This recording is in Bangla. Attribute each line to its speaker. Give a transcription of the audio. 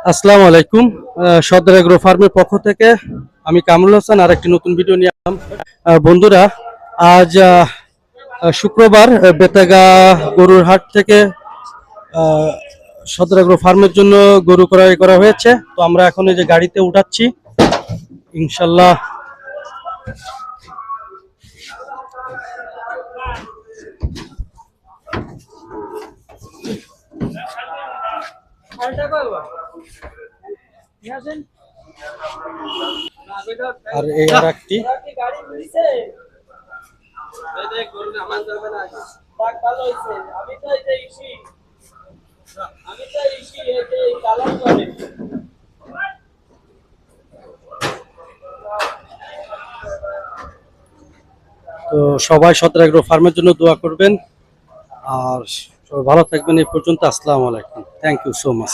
Speaker 1: আসসালামু আলাইকুম। সদর এগ্রো ফার্মের পক্ষ থেকে আমি কামরুল হাসান আর একটি নতুন ভিডিও নিয়ে আসলাম। বন্ধুরা, আজ শুক্রবার বেতাগা গরুর হাট থেকে আহ, সদর এগ্রো ফার্মের জন্য গরু ক্রয় করা হয়েছে। তো আমরা এখন এই যে গাড়িতে উঠাচ্ছি ইনশাল্লাহ। আর এই আর একটি তো সবাই সদর এগ্রো ফার্মের জন্য দোয়া করবেন আর সবাই ভালো থাকবেন। এই পর্যন্ত আসসালামু আলাইকুম, থ্যাংক ইউ সো মাচ।